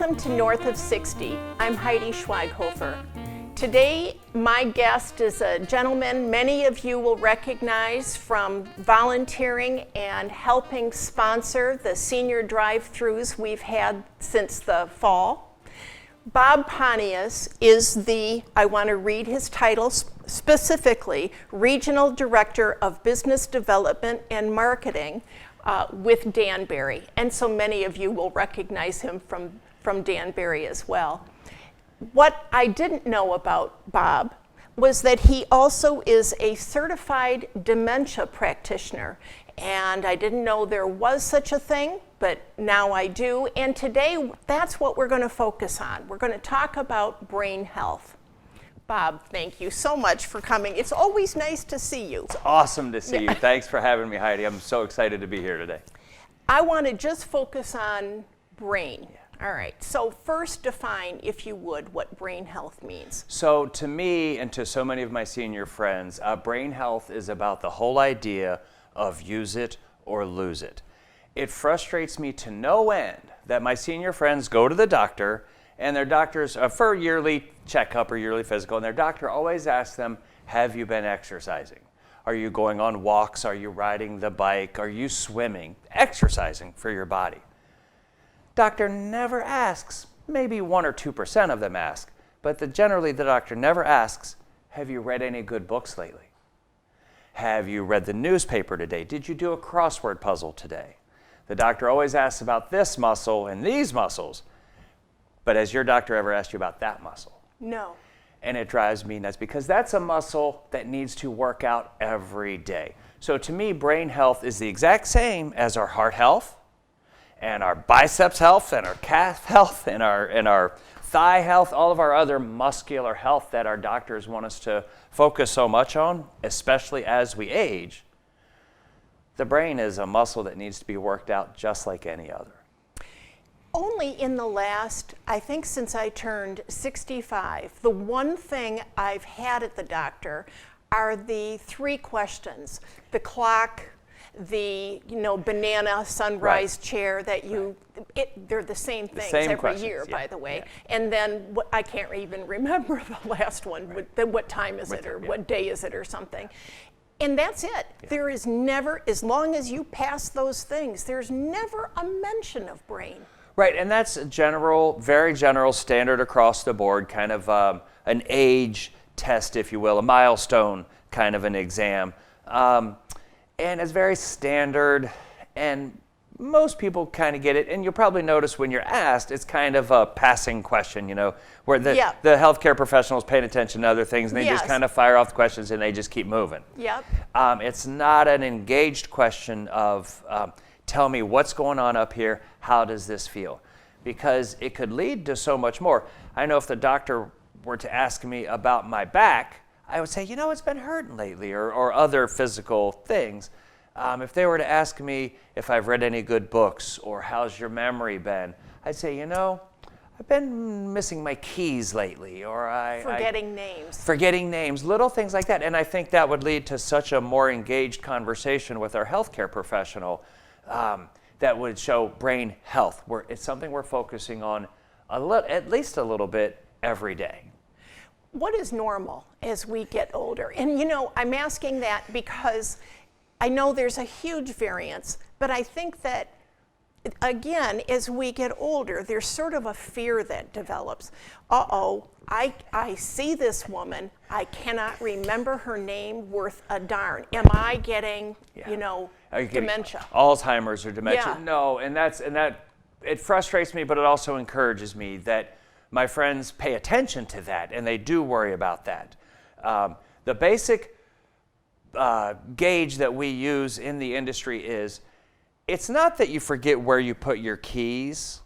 Welcome to North of 60. I'm Heidi Schweighofer. Today, my guest is a gentleman many of you will recognize from volunteering and helping sponsor the senior drive-thrus we've had since the fall. Bob Pontius is I want to read his title specifically, Regional Director of Business Development and Marketing with Danbury. And so many of you will recognize him from Danbury as well. What I didn't know about Bob was that he also is a certified dementia practitioner. And I didn't know there was such a thing, but now I do. And today, that's what we're going to focus on. We're going to talk about brain health. Bob, thank you so much for coming. It's always nice to see you. It's awesome to see you. Thanks for having me, Heidi. I'm so excited to be here today. I want to just focus on brain. All right, so first define, if you would, what brain health means. So to me and to so many of my senior friends, brain health is about the whole idea of use it or lose it. It frustrates me to no end that my senior friends go to the doctor and their doctors, for a yearly checkup or yearly physical, and their doctor always asks them, have you been exercising? Are you going on walks? Are you riding the bike? Are you swimming? Exercising for your body. Doctor never asks, maybe 1 or 2% of them ask, but generally the doctor never asks, have you read any good books lately? Have you read the newspaper today? Did you do a crossword puzzle today? The doctor always asks about this muscle and these muscles, but has your doctor ever asked you about that muscle? No. And it drives me nuts because that's a muscle that needs to work out every day. So to me, brain health is the exact same as our heart health, and our biceps health, and our calf health, and our thigh health, all of our other muscular health that our doctors want us to focus so much on, especially as we age. The brain is a muscle that needs to be worked out just like any other. Only in the last, I think since I turned 65, the one thing I've had at the doctor are the 3 questions. The clock, the banana sunrise chair that they're the same things every year, by the way. Yeah. And then I can't even remember the last one. What time is it, or what day is it, or something. And that's it. Yeah. There is never, as long as you pass those things, there's never a mention of brain. Right, and that's a general, very general, standard across the board, kind of an age test, if you will, a milestone kind of an exam. And it's very standard, and most people kind of get it. And you'll probably notice when you're asked, it's kind of a passing question, where the healthcare professional is paying attention to other things, and they just kind of fire off the questions, and they just keep moving. Yep. It's not an engaged question of, tell me what's going on up here, how does this feel? Because it could lead to so much more. I know if the doctor were to ask me about my back, I would say, it's been hurting lately, or other physical things. If they were to ask me if I've read any good books, or how's your memory been, I'd say, I've been missing my keys lately, or Forgetting names. Forgetting names, little things like that. And I think that would lead to such a more engaged conversation with our healthcare professional that would show brain health, where it's something we're focusing on at least a little bit every day. What is normal as we get older? And I'm asking that because I know there's a huge variance, but I think that, again, as we get older, there's sort of a fear that develops. I see this woman, I cannot remember her name worth a darn. Am I getting, dementia? Alzheimer's or dementia? Yeah. No, and that it frustrates me, but it also encourages me that my friends pay attention to that, and they do worry about that. The basic gauge that we use in the industry is, it's not that you forget where you put your keys,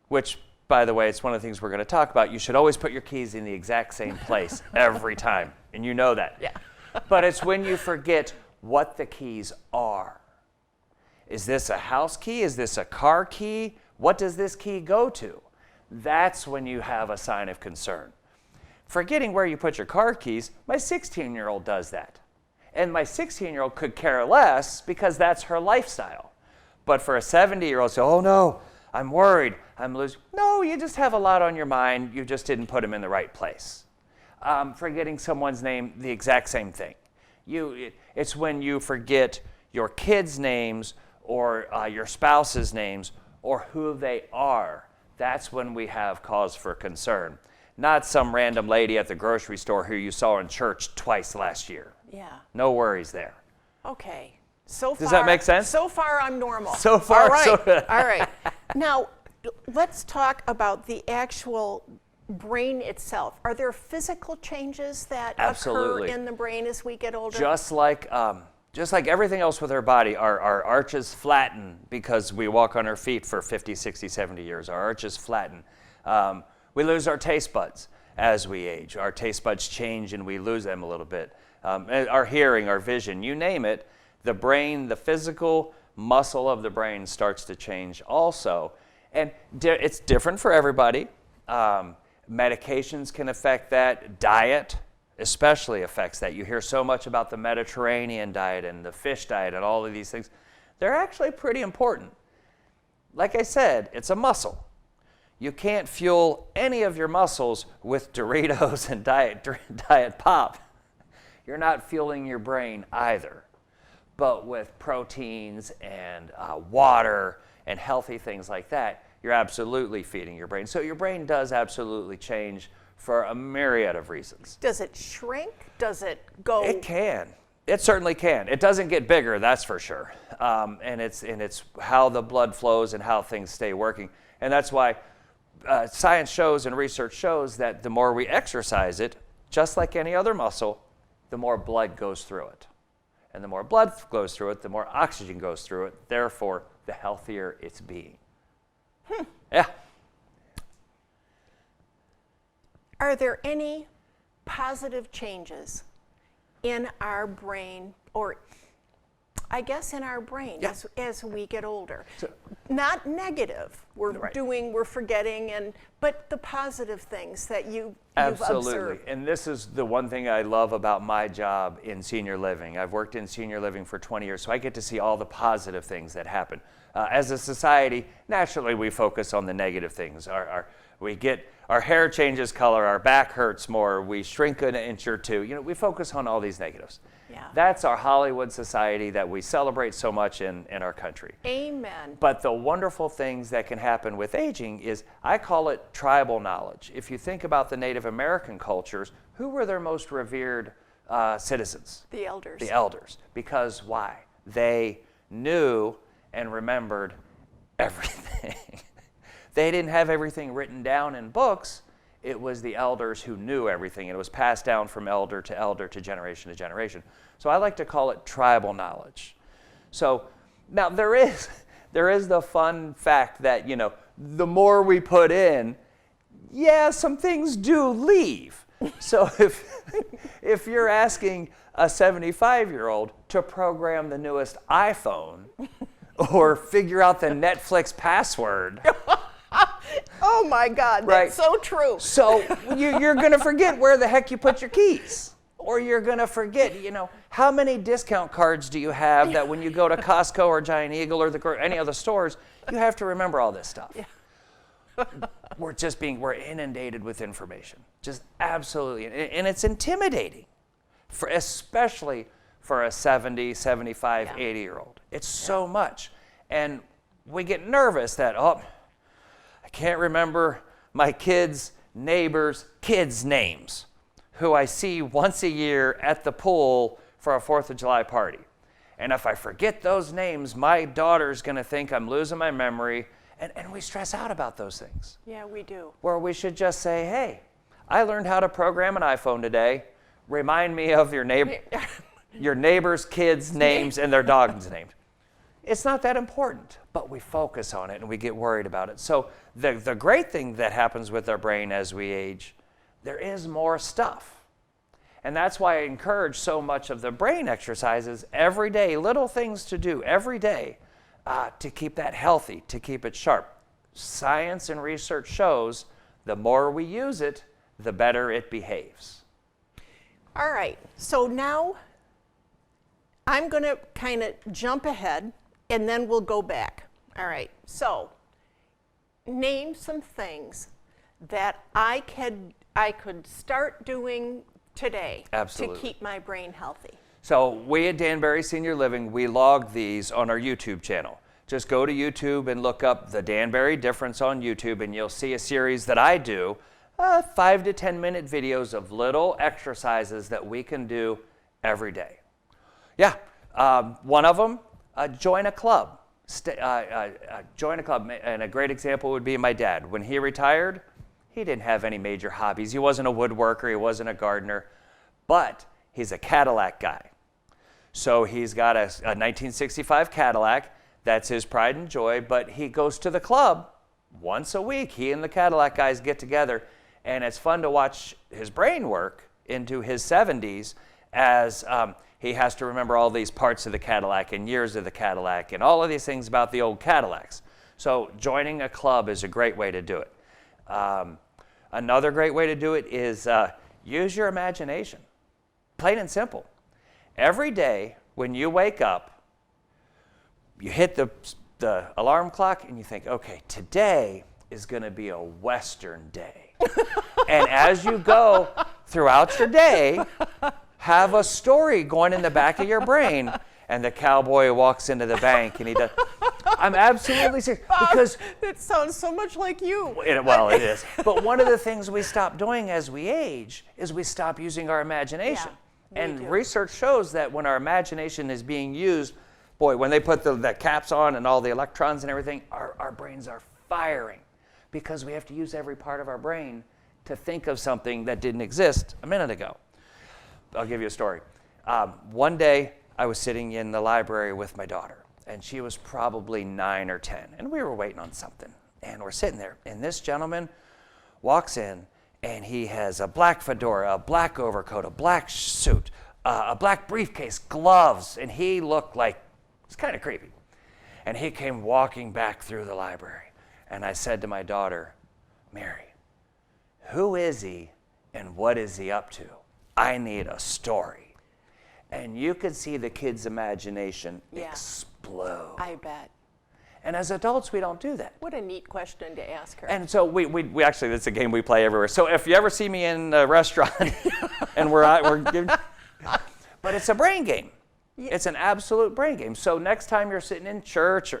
which, by the way, it's one of the things we're going to talk about. You should always put your keys in the exact same place every time, and you know that. Yeah. But it's when you forget what the keys are. Is this a house key? Is this a car key? What does this key go to? That's when you have a sign of concern. Forgetting where you put your car keys, my 16-year-old does that. And my 16-year-old could care less because that's her lifestyle. But for a 70-year-old, say, oh no, I'm worried, I'm losing. No, you just have a lot on your mind. You just didn't put them in the right place. Forgetting someone's name, the exact same thing. It's when you forget your kids' names or your spouse's names or who they are. That's when we have cause for concern. Not some random lady at the grocery store who you saw in church twice last year. Yeah. No worries there. Okay. So far, does that make sense? So far, I'm normal. So far, all right. so All right. Now, let's talk about the actual brain itself. Are there physical changes that Absolutely. occur in the brain as we get older? Just like everything else with our body, our arches flatten because we walk on our feet for 50, 60, 70 years. Our arches flatten. We lose our taste buds as we age. Our taste buds change and we lose them a little bit. Our hearing, our vision, you name it, the brain, the physical muscle of the brain starts to change also. And it's different for everybody. Medications can affect that. Diet especially affects that. You hear so much about the Mediterranean diet and the fish diet and all of these things. They're actually pretty important. Like I said, it's a muscle. You can't fuel any of your muscles with Doritos and diet pop. You're not fueling your brain either. But with proteins and water and healthy things like that, you're absolutely feeding your brain. So your brain does absolutely change for a myriad of reasons. Does it shrink? Does it go? It can. It certainly can. It doesn't get bigger, that's for sure. And it's how the blood flows and how things stay working. And that's why science shows and research shows that the more we exercise it, just like any other muscle, the more blood goes through it. And the more blood goes through it, the more oxygen goes through it. Therefore, the healthier it's being. Yeah. Are there any positive changes in our brain, or I guess in our brain, Yeah. as we get older? Not negative. We're forgetting, but the positive things that you've Absolutely. observed. And this is the one thing I love about my job in senior living. I've worked in senior living for 20 years, so I get to see all the positive things that happen. As a society, naturally we focus on the negative things. Our hair changes color, our back hurts more, we shrink an inch or two. We focus on all these negatives. Yeah. That's our Hollywood society that we celebrate so much in our country. Amen. But the wonderful things that can happen with aging is, I call it tribal knowledge. If you think about the Native American cultures, who were their most revered citizens? The elders. The elders. Because why? They knew and remembered everything. They didn't have everything written down in books. It was the elders who knew everything. It was passed down from elder to generation to generation. So I like to call it tribal knowledge. So now there is the fun fact that, the more we put in, some things do leave. So if you're asking a 75-year-old to program the newest iPhone or figure out the Netflix password, oh my God, that's so true. So you're going to forget where the heck you put your keys. Or you're going to forget, how many discount cards do you have that when you go to Costco or Giant Eagle or any other stores, you have to remember all this stuff. Yeah. We're inundated with information. Just absolutely. And it's intimidating, especially for a 70, 75, 80-year-old. It's so much. And we get nervous that, I can't remember my neighbors' kids' names, who I see once a year at the pool for a 4th of July party. And if I forget those names, my daughter's going to think I'm losing my memory, and we stress out about those things. Yeah, we do. Where we should just say, hey, I learned how to program an iPhone today. Remind me of your neighbor's kids' names and their dog's names. It's not that important, but we focus on it and we get worried about it. So the great thing that happens with our brain as we age, there is more stuff. And that's why I encourage so much of the brain exercises every day, little things to do every day to keep that healthy, to keep it sharp. Science and research shows the more we use it, the better it behaves. All right, so now I'm going to kind of jump ahead and then we'll go back. All right, so name some things that I could start doing today Absolutely. to keep my brain healthy. So we at Danbury Senior Living, we log these on our YouTube channel. Just go to YouTube and look up the Danbury Difference on YouTube, and you'll see a series that I do, 5 to 10 minute videos of little exercises that we can do every day. Yeah, one of them, join a club. Join a club, and a great example would be my dad. When he retired, he didn't have any major hobbies. He wasn't a woodworker, he wasn't a gardener, but he's a Cadillac guy. So he's got a 1965 Cadillac. That's his pride and joy, but he goes to the club once a week. He and the Cadillac guys get together, and it's fun to watch his brain work into his 70s as he has to remember all these parts of the Cadillac and years of the Cadillac and all of these things about the old Cadillacs. So joining a club is a great way to do it. Another great way to do it is use your imagination. Plain and simple. Every day when you wake up, you hit the alarm clock and you think, okay, today is going to be a Western day. And as you go throughout your day, have a story going in the back of your brain. And the cowboy walks into the bank and he does. I'm absolutely serious. Because it sounds so much like you. Well, it is. But one of the things we stop doing as we age is we stop using our imagination. Yeah, and research shows that when our imagination is being used, boy, when they put the caps on and all the electrons and everything, our brains are firing because we have to use every part of our brain to think of something that didn't exist a minute ago. I'll give you a story. One day, I was sitting in the library with my daughter, and she was probably 9 or 10, and we were waiting on something, and we're sitting there, and this gentleman walks in, and he has a black fedora, a black overcoat, a black suit, a black briefcase, gloves, and he looked like, it's kind of creepy. And he came walking back through the library, and I said to my daughter, Mary, who is he and what is he up to? I need a story. And you could see the kid's imagination explode. I bet. And as adults, we don't do that. What a neat question to ask her. And so we actually, that's a game we play everywhere. So if you ever see me in a restaurant and we're giving, but it's a brain game. Yeah. It's an absolute brain game. So next time you're sitting in church,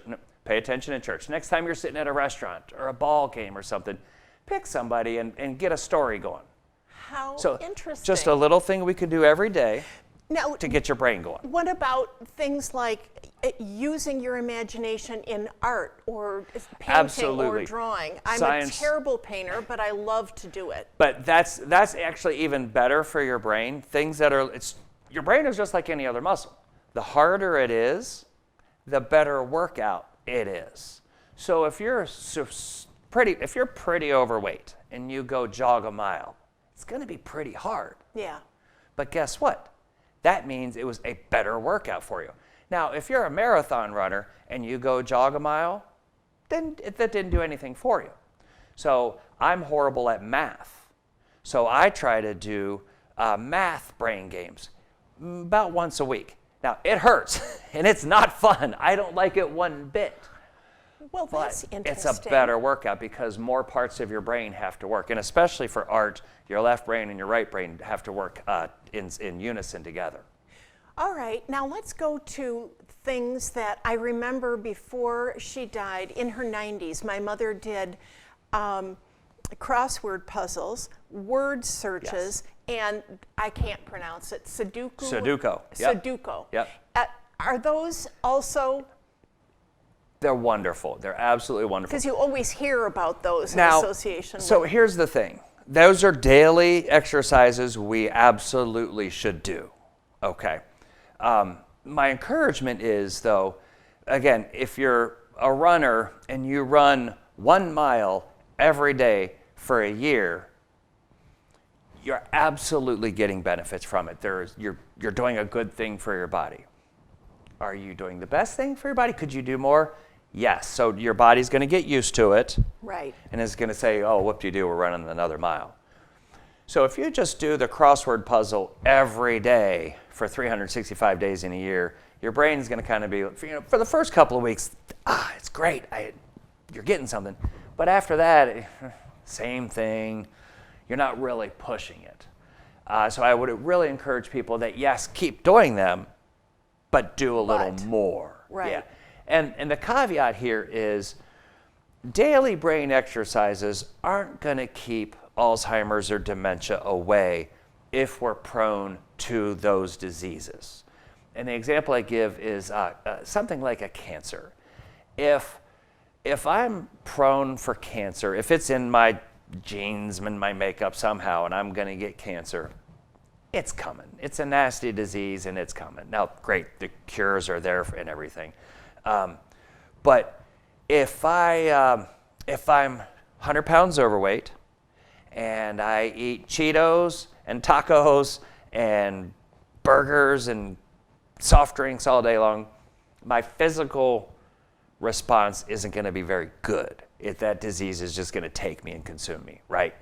pay attention in church. Next time you're sitting at a restaurant or a ball game or something, pick somebody and get a story going. How interesting. Just a little thing we can do every day now, to get your brain going. What about things like using your imagination in art or painting Absolutely. Or drawing? I'm Science. a terrible painter, but I love to do it. But that's actually even better for your brain. Things that are, your brain is just like any other muscle. The harder it is, the better workout it is. So if you're pretty overweight and you go jog a mile, it's going to be pretty hard. Yeah. But guess what? That means it was a better workout for you. Now, if you're a marathon runner and you go jog a mile, then that didn't do anything for you. So I'm horrible at math. So I try to do math brain games about once a week. Now, it hurts, and it's not fun. I don't like it one bit. Well, that's But interesting. it's a better workout because more parts of your brain have to work. And especially for art, your left brain and your right brain have to work in unison together. All right, now let's go to things that I remember before she died in her 90s. My mother did crossword puzzles, word searches, and I can't pronounce it, Sudoku. Sudoku. Yep. Sudoku. Yep. Are those also? They're wonderful. They're absolutely wonderful. Because you always hear about those Now, in association with. So here's the thing. Those are daily exercises we absolutely should do. Okay. My encouragement is, though, again, if you're a runner and you run 1 mile every day for a year, you're absolutely getting benefits from it. You're doing a good thing for your body. Are you doing the best thing for your body? Could you do more? Yes. So your body's going to get used to it. Right. And it's going to say, oh, whoop-de-doo, we're running another mile. So if you just do the crossword puzzle every day for 365 days in a year, your brain's going to kind of be, for the first couple of weeks, it's great. You're getting something. But after that, same thing. You're not really pushing it. So I would really encourage people that, yes, keep doing them, but do a little more. Right. Yeah. And the caveat here is daily brain exercises aren't going to keep Alzheimer's or dementia away if we're prone to those diseases. And the example I give is something like a cancer. If I'm prone for cancer, if it's in my genes, in my makeup somehow, and I'm going to get cancer, it's coming. It's a nasty disease, and it's coming. Now, great, the cures are there and everything. But if I'm 100 pounds overweight, and I eat Cheetos and tacos and burgers and soft drinks all day long, my physical response isn't going to be very good. If that disease is just going to take me and consume me, right?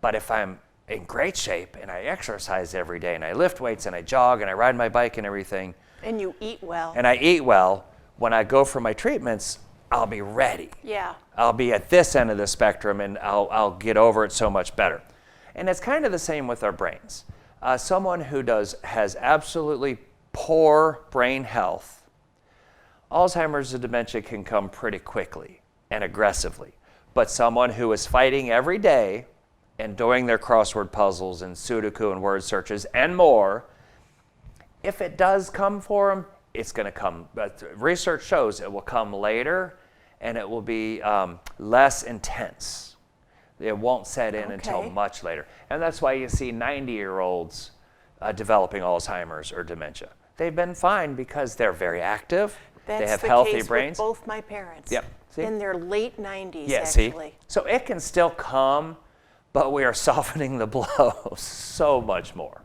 But if I'm in great shape and I exercise every day and I lift weights and I jog and I ride my bike and everything. And you eat well. And I eat well, when I go for my treatments, I'll be ready. Yeah. I'll be at this end of the spectrum and I'll get over it so much better. And it's kind of the same with our brains. Someone who has absolutely poor brain health, Alzheimer's and dementia can come pretty quickly and aggressively. But someone who is fighting every day and doing their crossword puzzles and Sudoku and word searches and more, if it does come for them, it's going to come. But research shows it will come later and it will be less intense. It won't set in until much later. And that's why you see 90-year-olds developing Alzheimer's or dementia. They've been fine because they're very active. They have healthy brains. With both my parents. Yep. See? In their late 90s, yeah, actually. See? So it can still come, but we are softening the blow so much more.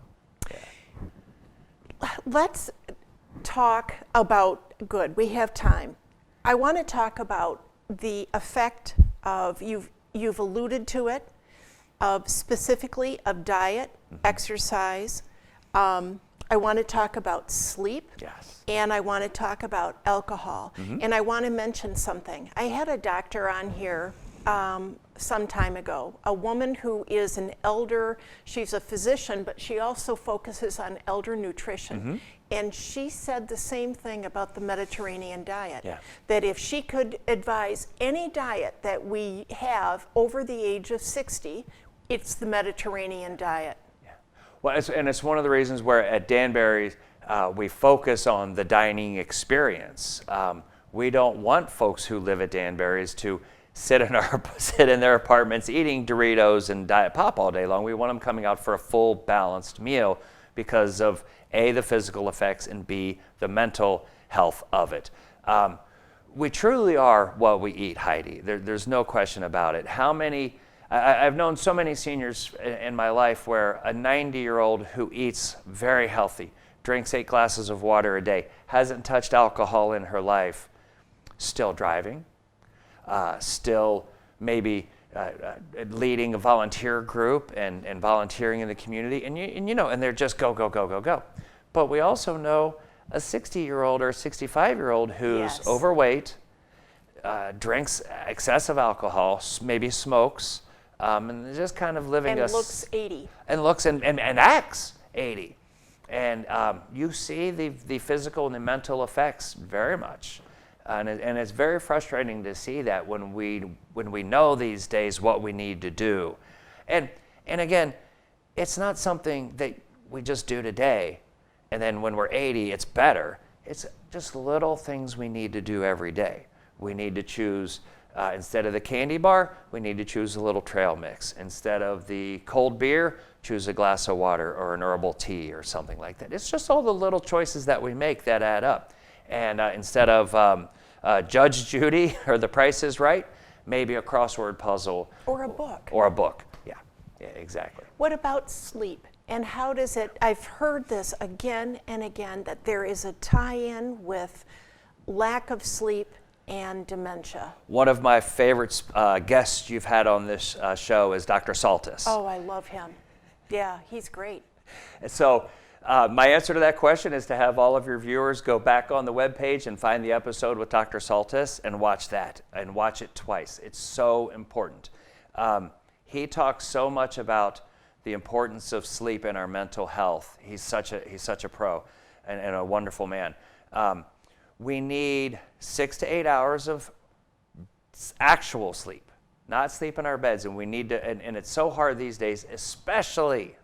Yeah. Let's talk about, good, we have time. I want to talk about the effect of, you've alluded to it, of specifically of diet, exercise. I want to talk about sleep. Yes. And I want to talk about alcohol. And I want to mention something. I had a doctor on here some time ago, a woman who is an elder, she's a physician, but she also focuses on elder nutrition. And she said the same thing about the Mediterranean diet, that if she could advise any diet that we have over the age of 60, it's the Mediterranean diet. Well, it's one of the reasons where at Danbury we focus on the dining experience. We don't want folks who live at Danbury's to sit in their apartments eating Doritos and Diet Pop all day long. We want them coming out for a full balanced meal because of A, the physical effects, and B, the mental health of it. We truly are what we eat, Heidi. There's no question about it. I've known so many seniors in my life where a 90-year-old who eats very healthy, drinks 8 glasses of water a day, hasn't touched alcohol in her life, still driving, still maybe leading a volunteer group and volunteering in the community, and they're just go, go, go, go, go. But we also know a 60-year-old or a 65-year-old who's overweight, drinks excessive alcohol, maybe smokes, and just kind of living and looks 80. And looks and acts 80. And you see the physical and the mental effects very much. And it's very frustrating to see that when we know these days what we need to do. And again, it's not something that we just do today, and then when we're 80, it's better. It's just little things we need to do every day. We need to choose, instead of the candy bar, we need to choose a little trail mix. Instead of the cold beer, choose a glass of water or an herbal tea or something like that. It's just all the little choices that we make that add up. And instead of Judge Judy or The Price is Right, maybe a crossword puzzle. Or a book. Or a book, yeah, exactly. What about sleep? And how does it, I've heard this again and again, that there is a tie-in with lack of sleep and dementia. One of my favorite guests you've had on this show is Dr. Saltis. Oh, I love him. Yeah, he's great. So My answer to that question is to have all of your viewers go back on the webpage and find the episode with Dr. Saltis and watch that, and watch it twice. It's so important. He talks so much about the importance of sleep in our mental health. He's such a pro and a wonderful man. We need 6 to 8 hours of actual sleep, not sleep in our beds, and we need to. And it's so hard these days, especially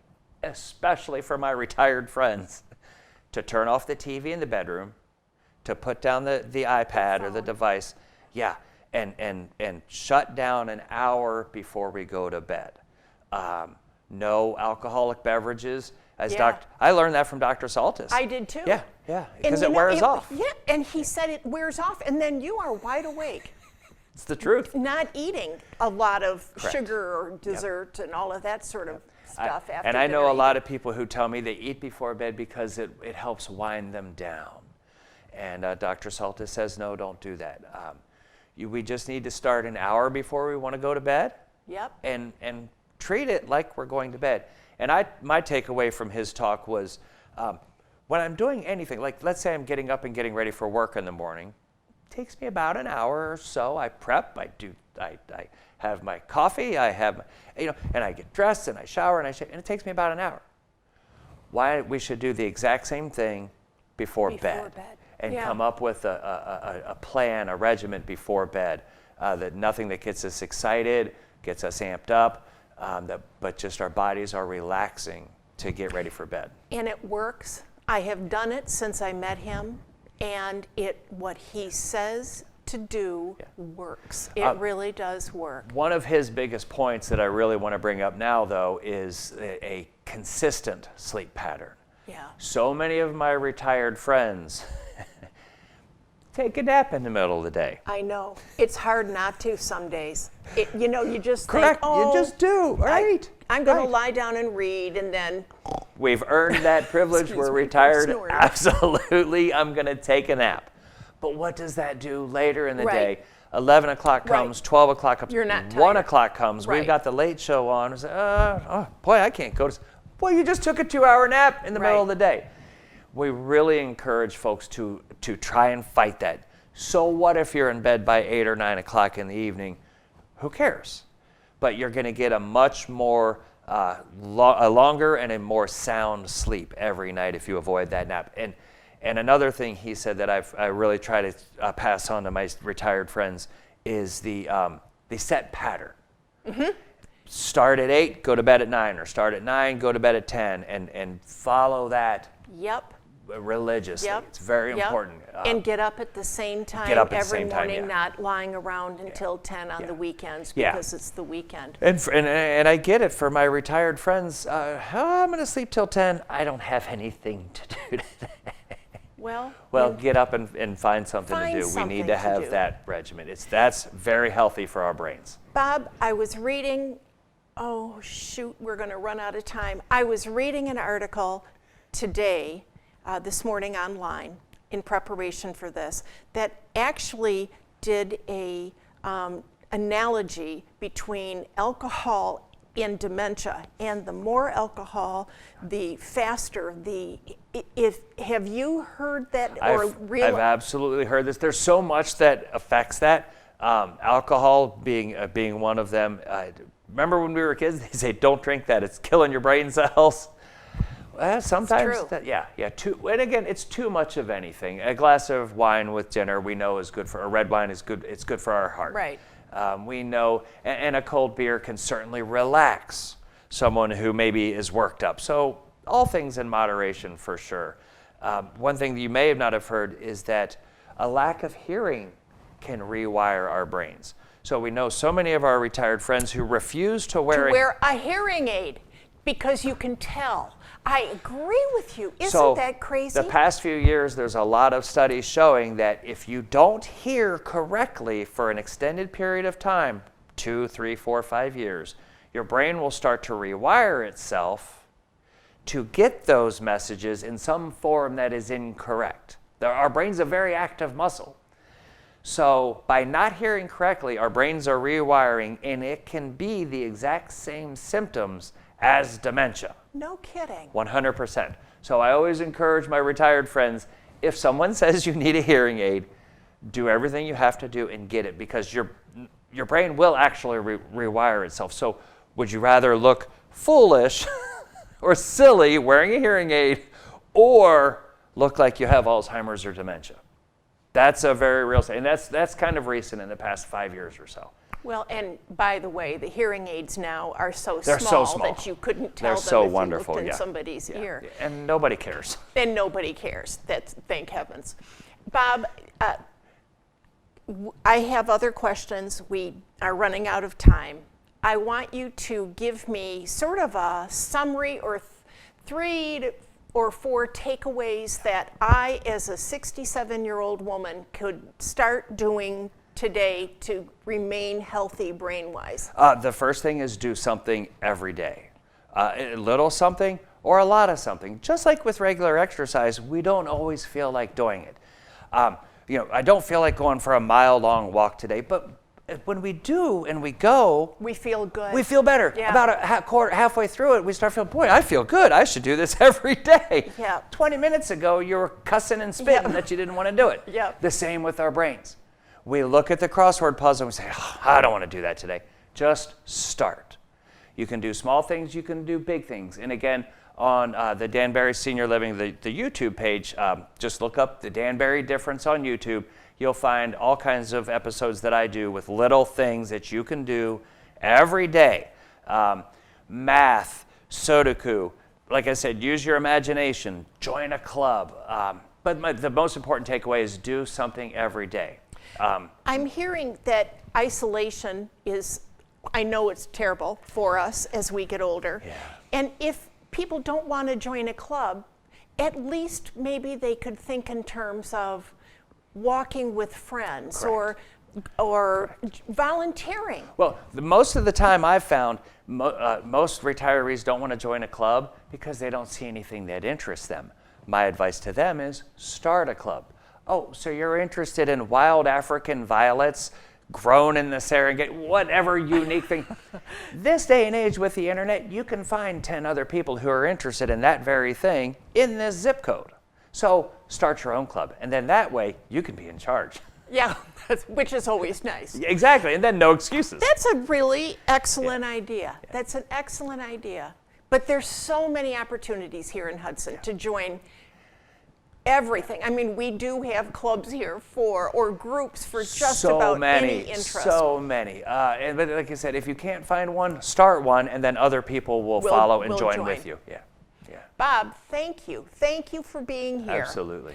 for my retired friends, to turn off the TV in the bedroom, to put down the iPad or the device, and shut down an hour before we go to bed. No alcoholic beverages. I learned that from Dr. Saltis. I did too. Yeah, because it wears off. Yeah, and he said it wears off, and then you are wide awake. It's the truth. Not eating a lot of Correct. sugar or dessert and all of that sort of stuff after And I know dinner. a lot of people who tell me they eat before bed because it helps wind them down. And Dr. Saltis says, no, don't do that. We just need to start an hour before we want to go to bed. Yep. And treat it like we're going to bed. And my takeaway from his talk was, when I'm doing anything, like let's say I'm getting up and getting ready for work in the morning, it takes me about an hour or so. I prep, I have my coffee, and I get dressed and I shower and and it takes me about an hour. Why we should do the exact same thing before bed. And come up with a plan, a regimen before bed, that nothing that gets us excited, gets us amped up, but just our bodies are relaxing to get ready for bed. And it works. I have done it since I met him, and what he says to do works. It really does work. One of his biggest points that I really want to bring up now, though, is a consistent sleep pattern. Yeah. So many of my retired friends take a nap in the middle of the day. I know. It's hard not to some days. You just Correct. think, oh, You just do, right? I'm going to lie down and read, and then We've earned that privilege. We're retired. Absolutely, I'm going to take a nap. But what does that do later in the day? 11 o'clock comes, 12 o'clock comes, You're not 1 tired. o'clock comes. We've got the late show on. It's boy, I can't go to. Boy, you just took a 2-hour nap in the middle of the day. We really encourage folks to try and fight that. So what if you're in bed by 8 or 9 o'clock in the evening? Who cares? But you're going to get a much more a longer and a more sound sleep every night if you avoid that nap. And another thing he said that I really try to pass on to my retired friends is the set pattern. Mm-hmm. Start at 8, go to bed at 9, or start at 9, go to bed at 10, and follow that. Yep. Religiously. Yep. It's very Yep. important. And get up at the same time every morning, not lying around until 10 on the weekends because it's the weekend. And I get it for my retired friends. I'm going to sleep till 10. I don't have anything to do today. Well, get up and find something to do. We need to have that regimen. That's very healthy for our brains. Bob, I was reading, oh shoot, we're going to run out of time. I was reading an article today, this morning online, in preparation for this, that actually did a analogy between alcohol and dementia, and the more alcohol, the faster have you heard that or realized? I've absolutely heard this. There's so much that affects that. Alcohol being one of them. Remember when we were kids, they say, don't drink that, it's killing your brain cells. Sometimes, and again, it's too much of anything. A glass of wine with dinner, we know is good for, or red wine is good. It's good for our heart. Right. We know, and a cold beer can certainly relax someone who maybe is worked up. So all things in moderation for sure. One thing that you may not have heard is that a lack of hearing can rewire our brains. So we know so many of our retired friends who refuse to wear a hearing aid because you can tell. I agree with you. Isn't that crazy? The past few years, there's a lot of studies showing that if you don't hear correctly for an extended period of time, 2, 3, 4, 5 years, your brain will start to rewire itself to get those messages in some form that is incorrect. Our brain's a very active muscle. So by not hearing correctly, our brains are rewiring, and it can be the exact same symptoms as dementia. No kidding. 100%. So I always encourage my retired friends, if someone says you need a hearing aid, do everything you have to do and get it, because your brain will actually rewire itself. So would you rather look foolish or silly wearing a hearing aid, or look like you have Alzheimer's or dementia? That's a very real thing, and that's kind of recent in the past 5 years or so. Well, and by the way, the hearing aids now are They're so small that you couldn't tell They're them so if wonderful, you looked in yeah. somebody's ear. And nobody cares. And nobody cares. That's, thank heavens. Bob, I have other questions. We are running out of time. I want you to give me sort of a summary or 3 or 4 takeaways that I, as a 67-year-old woman, could start doing today to remain healthy brain-wise. The first thing is do something every day. A little something or a lot of something. Just like with regular exercise, we don't always feel like doing it. I don't feel like going for a mile-long walk today, but when we do and we go, we feel good. We feel better. Yeah. About halfway through it, we start feeling, boy, I feel good. I should do this every day. Yeah. 20 minutes ago, you were cussing and spitting that you didn't want to do it. Yeah. The same with our brains. We look at the crossword puzzle and we say, oh, I don't want to do that today. Just start. You can do small things, you can do big things. And again, on the Danbury Senior Living, the YouTube page, just look up the Danbury Difference on YouTube. You'll find all kinds of episodes that I do with little things that you can do every day. Math, Sudoku, like I said, use your imagination, join a club. But the most important takeaway is do something every day. I'm hearing that isolation is, I know it's terrible for us as we get older. Yeah. And if people don't want to join a club, at least maybe they could think in terms of walking with friends. Correct. or volunteering. Well, most of the time I've found most retirees don't want to join a club because they don't see anything that interests them. My advice to them is start a club. Oh, so you're interested in wild African violets grown in the Serengeti, whatever unique thing. This day and age with the internet, you can find 10 other people who are interested in that very thing in this zip code. So start your own club, and then that way you can be in charge. Yeah, which is always nice. Exactly, and then no excuses. That's a really excellent idea. That's an excellent idea. But there's so many opportunities here in Hudson to join everything. I mean, we do have clubs here or groups for just about any interest. So many. But like I said, if you can't find one, start one, and then other people will follow and join with you. Yeah. Bob, thank you. Thank you for being here. Absolutely.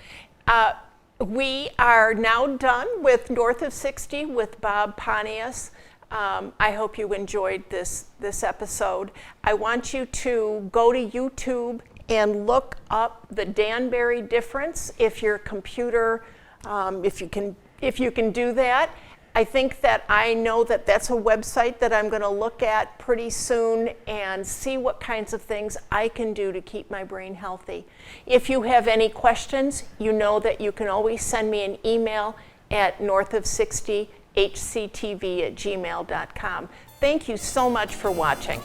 We are now done with North of 60 with Bob Pontius. I hope you enjoyed this episode. I want you to go to YouTube and look up the Danbury Difference if your computer, if you can do that. I know that that's a website that I'm going to look at pretty soon and see what kinds of things I can do to keep my brain healthy. If you have any questions, you know that you can always send me an email at northof60hctv@gmail.com. Thank you so much for watching.